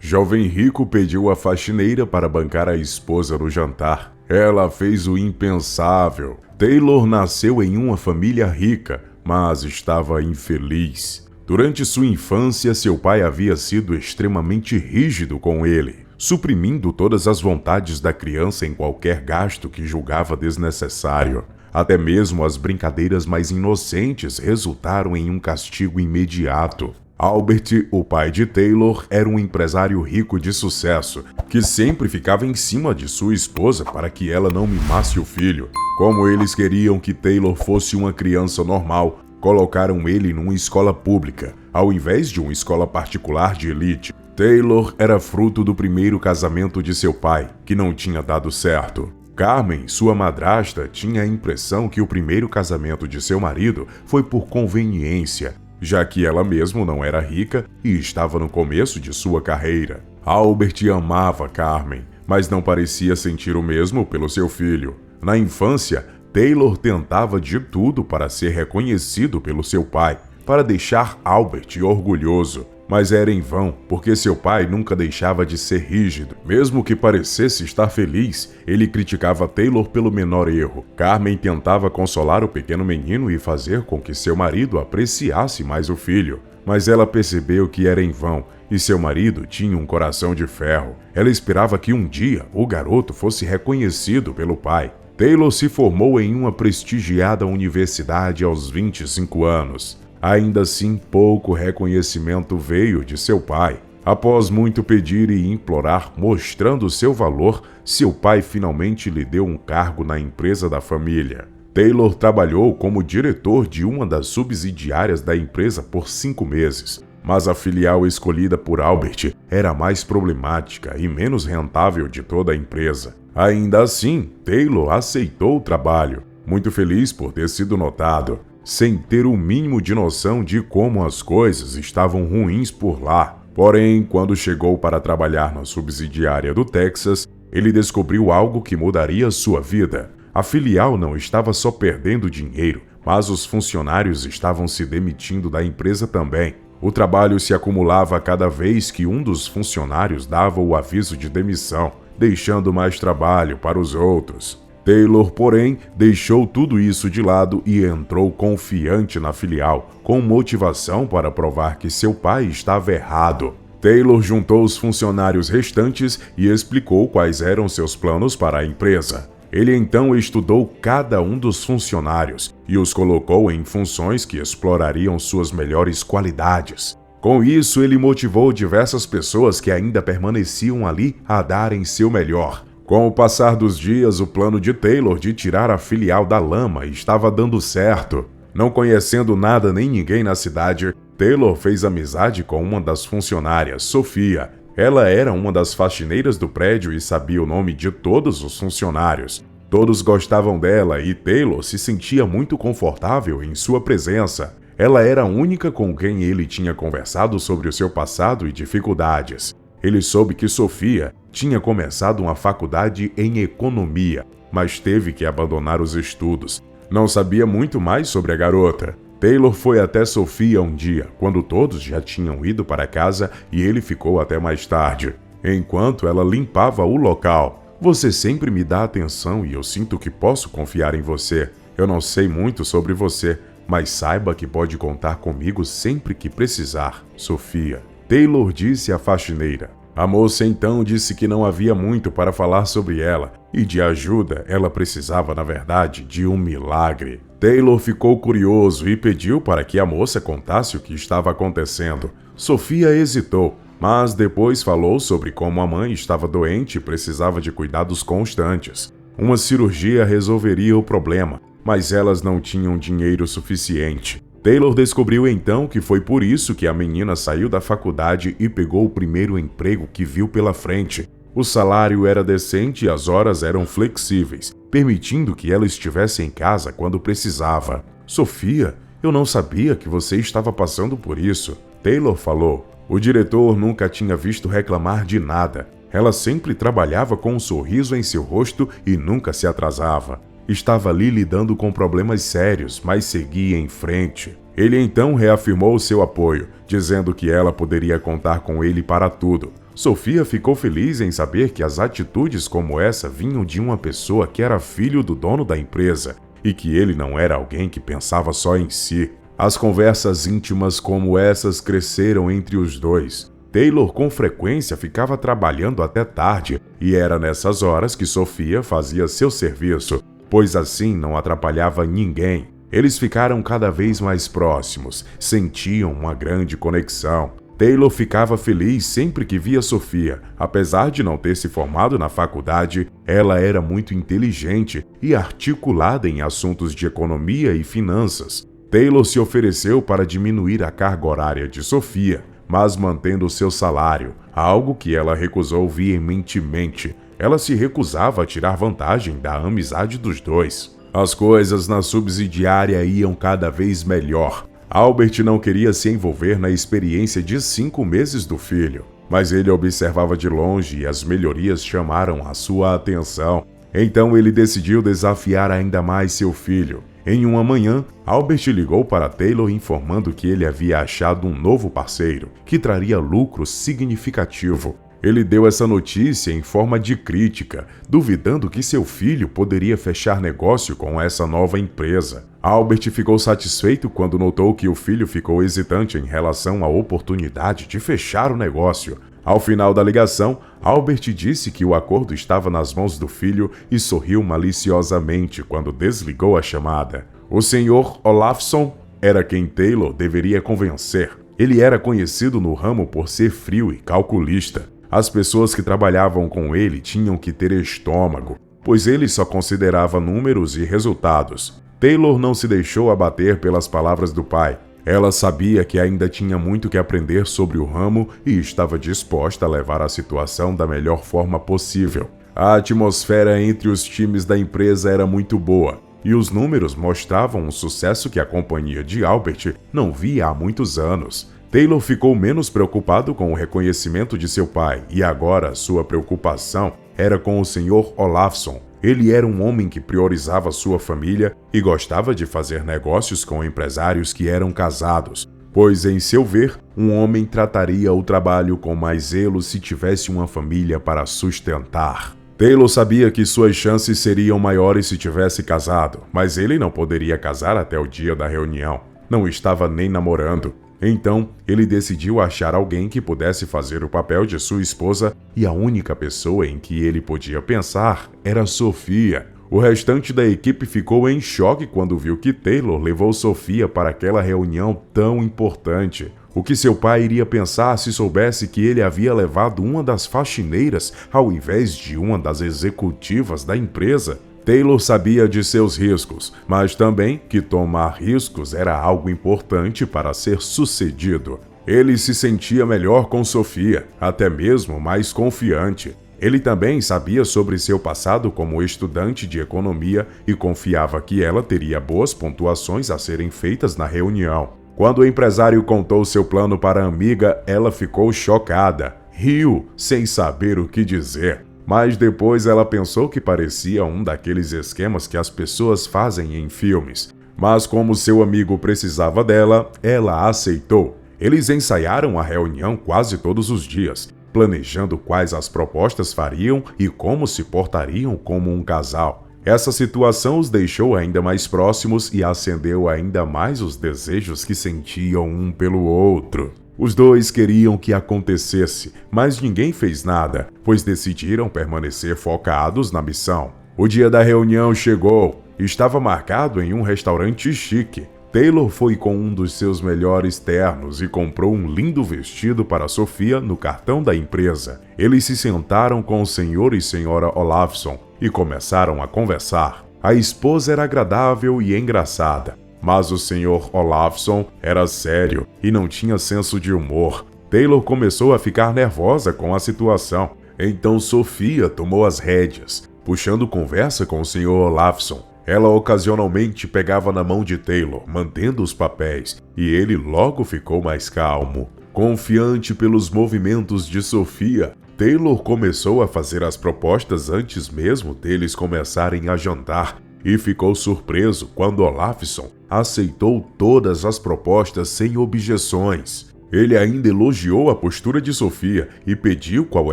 Jovem rico pediu a faxineira para bancar a esposa no jantar. Ela fez o impensável. Taylor nasceu em uma família rica, mas estava infeliz. Durante sua infância, seu pai havia sido extremamente rígido com ele, suprimindo todas as vontades da criança em qualquer gasto que julgava desnecessário. Até mesmo as brincadeiras mais inocentes resultaram em um castigo imediato. Albert, o pai de Taylor, era um empresário rico de sucesso, que sempre ficava em cima de sua esposa para que ela não mimasse o filho. Como eles queriam que Taylor fosse uma criança normal, colocaram ele numa escola pública, ao invés de uma escola particular de elite. Taylor era fruto do primeiro casamento de seu pai, que não tinha dado certo. Carmen, sua madrasta, tinha a impressão que o primeiro casamento de seu marido foi por conveniência, já que ela mesma não era rica e estava no começo de sua carreira. Albert amava Carmen, mas não parecia sentir o mesmo pelo seu filho. Na infância, Taylor tentava de tudo para ser reconhecido pelo seu pai, para deixar Albert orgulhoso. Mas era em vão, porque seu pai nunca deixava de ser rígido. Mesmo que parecesse estar feliz, ele criticava Taylor pelo menor erro. Carmen tentava consolar o pequeno menino e fazer com que seu marido apreciasse mais o filho. Mas ela percebeu que era em vão, e seu marido tinha um coração de ferro. Ela esperava que um dia o garoto fosse reconhecido pelo pai. Taylor se formou em uma prestigiada universidade aos 25 anos. Ainda assim, pouco reconhecimento veio de seu pai. Após muito pedir e implorar, mostrando seu valor, seu pai finalmente lhe deu um cargo na empresa da família. Taylor trabalhou como diretor de uma das subsidiárias da empresa por 5 meses, mas a filial escolhida por Albert era a mais problemática e menos rentável de toda a empresa. Ainda assim, Taylor aceitou o trabalho, muito feliz por ter sido notado, sem ter o mínimo de noção de como as coisas estavam ruins por lá. Porém, quando chegou para trabalhar na subsidiária do Texas, ele descobriu algo que mudaria sua vida. A filial não estava só perdendo dinheiro, mas os funcionários estavam se demitindo da empresa também. O trabalho se acumulava cada vez que um dos funcionários dava o aviso de demissão, deixando mais trabalho para os outros. Taylor, porém, deixou tudo isso de lado e entrou confiante na filial, com motivação para provar que seu pai estava errado. Taylor juntou os funcionários restantes e explicou quais eram seus planos para a empresa. Ele então estudou cada um dos funcionários e os colocou em funções que explorariam suas melhores qualidades. Com isso, ele motivou diversas pessoas que ainda permaneciam ali a darem seu melhor. Com o passar dos dias, o plano de Taylor de tirar a filial da lama estava dando certo. Não conhecendo nada nem ninguém na cidade, Taylor fez amizade com uma das funcionárias, Sophia. Ela era uma das faxineiras do prédio e sabia o nome de todos os funcionários. Todos gostavam dela e Taylor se sentia muito confortável em sua presença. Ela era a única com quem ele tinha conversado sobre o seu passado e dificuldades. Ele soube que Sophia tinha começado uma faculdade em economia, mas teve que abandonar os estudos. Não sabia muito mais sobre a garota. Taylor foi até Sophia um dia, quando todos já tinham ido para casa e ele ficou até mais tarde. Enquanto ela limpava o local, "Você sempre me dá atenção e eu sinto que posso confiar em você. Eu não sei muito sobre você, mas saiba que pode contar comigo sempre que precisar, Sophia", Taylor disse à faxineira. A moça então disse que não havia muito para falar sobre ela, e de ajuda ela precisava, na verdade, de um milagre. Taylor ficou curioso e pediu para que a moça contasse o que estava acontecendo. Sophia hesitou, mas depois falou sobre como a mãe estava doente e precisava de cuidados constantes. Uma cirurgia resolveria o problema, mas elas não tinham dinheiro suficiente. Taylor descobriu então que foi por isso que a menina saiu da faculdade e pegou o primeiro emprego que viu pela frente. O salário era decente e as horas eram flexíveis, permitindo que ela estivesse em casa quando precisava. "Sophia, eu não sabia que você estava passando por isso", Taylor falou. O diretor nunca tinha visto reclamar de nada. Ela sempre trabalhava com um sorriso em seu rosto e nunca se atrasava. Estava ali lidando com problemas sérios, mas seguia em frente. Ele então reafirmou seu apoio, dizendo que ela poderia contar com ele para tudo. Sofia ficou feliz em saber que as atitudes como essa vinham de uma pessoa que era filho do dono da empresa e que ele não era alguém que pensava só em si. As conversas íntimas como essas cresceram entre os dois. Taylor com frequência ficava trabalhando até tarde e era nessas horas que Sofia fazia seu serviço, pois assim não atrapalhava ninguém. Eles ficaram cada vez mais próximos, sentiam uma grande conexão. Taylor ficava feliz sempre que via Sofia. Apesar de não ter se formado na faculdade, ela era muito inteligente e articulada em assuntos de economia e finanças. Taylor se ofereceu para diminuir a carga horária de Sofia, mas mantendo seu salário, algo que ela recusou veementemente. Ela se recusava a tirar vantagem da amizade dos dois. As coisas na subsidiária iam cada vez melhor. Albert não queria se envolver na experiência de 5 meses do filho, mas ele observava de longe e as melhorias chamaram a sua atenção. Então ele decidiu desafiar ainda mais seu filho. Em uma manhã, Albert ligou para Taylor informando que ele havia achado um novo parceiro, que traria lucro significativo. Ele deu essa notícia em forma de crítica, duvidando que seu filho poderia fechar negócio com essa nova empresa. Albert ficou satisfeito quando notou que o filho ficou hesitante em relação à oportunidade de fechar o negócio. Ao final da ligação, Albert disse que o acordo estava nas mãos do filho e sorriu maliciosamente quando desligou a chamada. O Sr. Olafson era quem Taylor deveria convencer. Ele era conhecido no ramo por ser frio e calculista. As pessoas que trabalhavam com ele tinham que ter estômago, pois ele só considerava números e resultados. Taylor não se deixou abater pelas palavras do pai. Ela sabia que ainda tinha muito que aprender sobre o ramo e estava disposta a levar a situação da melhor forma possível. A atmosfera entre os times da empresa era muito boa, e os números mostravam um sucesso que a companhia de Albert não via há muitos anos. Taylor ficou menos preocupado com o reconhecimento de seu pai, e agora sua preocupação era com o Sr. Olafson. Ele era um homem que priorizava sua família e gostava de fazer negócios com empresários que eram casados, pois, em seu ver, um homem trataria o trabalho com mais zelo se tivesse uma família para sustentar. Taylor sabia que suas chances seriam maiores se tivesse casado, mas ele não poderia casar até o dia da reunião. Não estava nem namorando. Então, ele decidiu achar alguém que pudesse fazer o papel de sua esposa e a única pessoa em que ele podia pensar era Sofia. O restante da equipe ficou em choque quando viu que Taylor levou Sofia para aquela reunião tão importante. O que seu pai iria pensar se soubesse que ele havia levado uma das faxineiras ao invés de uma das executivas da empresa? Taylor sabia de seus riscos, mas também que tomar riscos era algo importante para ser sucedido. Ele se sentia melhor com Sofia, até mesmo mais confiante. Ele também sabia sobre seu passado como estudante de economia e confiava que ela teria boas pontuações a serem feitas na reunião. Quando o empresário contou seu plano para a amiga, ela ficou chocada. Riu, sem saber o que dizer. Mas depois ela pensou que parecia um daqueles esquemas que as pessoas fazem em filmes. Mas como seu amigo precisava dela, ela aceitou. Eles ensaiaram a reunião quase todos os dias, planejando quais as propostas fariam e como se portariam como um casal. Essa situação os deixou ainda mais próximos e acendeu ainda mais os desejos que sentiam um pelo outro. Os dois queriam que acontecesse, mas ninguém fez nada, pois decidiram permanecer focados na missão. O dia da reunião chegou. Estava marcado em um restaurante chique. Taylor foi com um dos seus melhores ternos e comprou um lindo vestido para Sofia no cartão da empresa. Eles se sentaram com o Sr. e Sra. Olafson e começaram a conversar. A esposa era agradável e engraçada, mas o Sr. Olafson era sério e não tinha senso de humor. Taylor começou a ficar nervosa com a situação. Então Sofia tomou as rédeas, puxando conversa com o Sr. Olafson. Ela ocasionalmente pegava na mão de Taylor, mantendo os papéis, e ele logo ficou mais calmo. Confiante pelos movimentos de Sofia, Taylor começou a fazer as propostas antes mesmo deles começarem a jantar, e ficou surpreso quando Olafson aceitou todas as propostas sem objeções. Ele ainda elogiou a postura de Sofia e pediu qual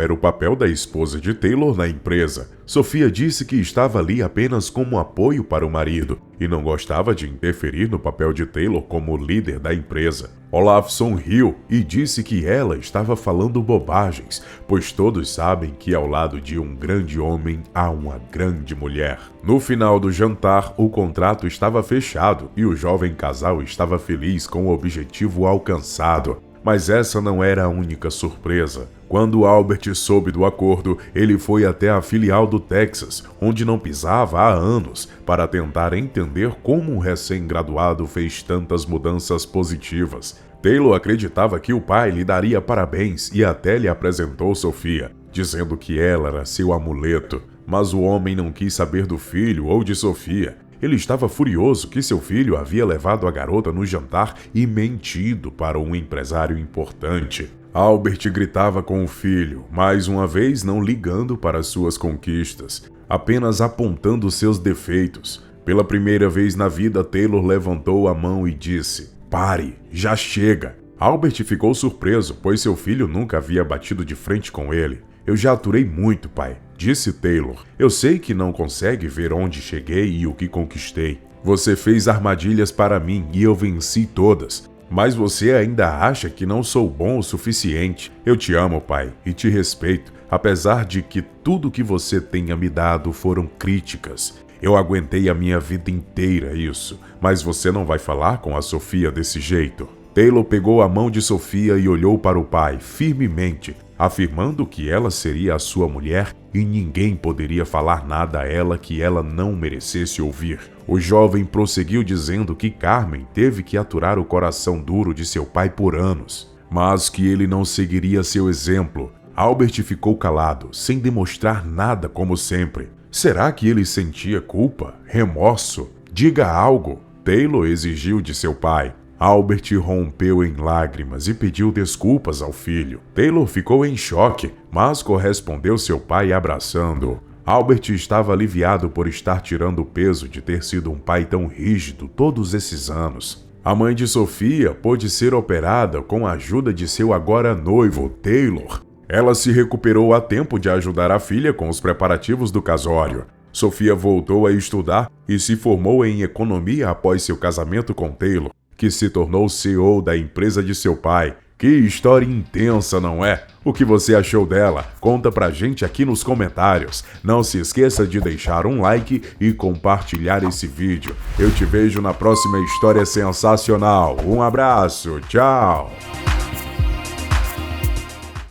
era o papel da esposa de Taylor na empresa. Sofia disse que estava ali apenas como apoio para o marido e não gostava de interferir no papel de Taylor como líder da empresa. Olafsson riu e disse que ela estava falando bobagens, pois todos sabem que ao lado de um grande homem há uma grande mulher. No final do jantar, o contrato estava fechado e o jovem casal estava feliz com o objetivo alcançado. Mas essa não era a única surpresa. Quando Albert soube do acordo, ele foi até a filial do Texas, onde não pisava há anos, para tentar entender como um recém-graduado fez tantas mudanças positivas. Taylor acreditava que o pai lhe daria parabéns e até lhe apresentou Sofia, dizendo que ela era seu amuleto. Mas o homem não quis saber do filho ou de Sofia. Ele estava furioso que seu filho havia levado a garota no jantar e mentido para um empresário importante. Albert gritava com o filho, mais uma vez não ligando para suas conquistas, apenas apontando seus defeitos. Pela primeira vez na vida, Taylor levantou a mão e disse: "Pare, já chega." Albert ficou surpreso, pois seu filho nunca havia batido de frente com ele. "Eu já aturei muito, pai", disse Taylor. "Eu sei que não consegue ver onde cheguei e o que conquistei. Você fez armadilhas para mim e eu venci todas. Mas você ainda acha que não sou bom o suficiente. Eu te amo, pai, e te respeito, apesar de que tudo que você tenha me dado foram críticas. Eu aguentei a minha vida inteira isso, mas você não vai falar com a Sofia desse jeito." Taylor pegou a mão de Sofia e olhou para o pai firmemente, afirmando que ela seria a sua mulher e ninguém poderia falar nada a ela que ela não merecesse ouvir. O jovem prosseguiu dizendo que Carmen teve que aturar o coração duro de seu pai por anos, mas que ele não seguiria seu exemplo. Albert ficou calado, sem demonstrar nada como sempre. Será que ele sentia culpa? Remorso? Diga algo! Taylor exigiu de seu pai. Albert rompeu em lágrimas e pediu desculpas ao filho. Taylor ficou em choque, mas correspondeu seu pai abraçando-o. Albert estava aliviado por estar tirando o peso de ter sido um pai tão rígido todos esses anos. A mãe de Sofia pôde ser operada com a ajuda de seu agora noivo, Taylor. Ela se recuperou a tempo de ajudar a filha com os preparativos do casório. Sofia voltou a estudar e se formou em economia após seu casamento com Taylor, que se tornou CEO da empresa de seu pai. Que história intensa, não é? O que você achou dela? Conta pra gente aqui nos comentários. Não se esqueça de deixar um like e compartilhar esse vídeo. Eu te vejo na próxima história sensacional. Um abraço, tchau!